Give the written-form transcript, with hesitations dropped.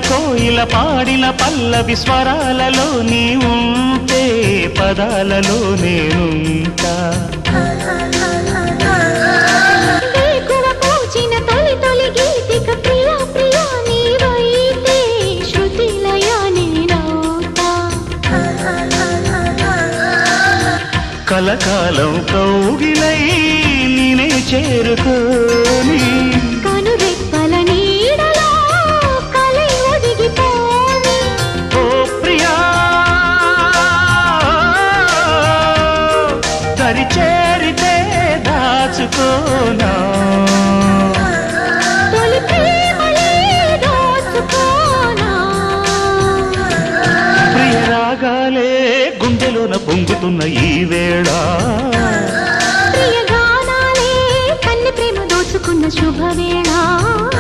కోయిల పాడిన పల్లవి స్వరాలలో నీ ఉంటే పదాలలో నేనుంటా కలకాలం కౌగిలై నేనే చేరుకోని కనురెప్పల నీడలో కలై ఒదిగిపోని ఓ ప్రియా దరి చేరితే దాచుకోనా తొలి ప్రేమలే దోచుకోనా ప్రియ రాగాలే గుండెలోన పొంగుతున్న ఈ వేళ ప్రియ గానాలే కన్నె ప్రేమ దోచుకున్న శుభవేళ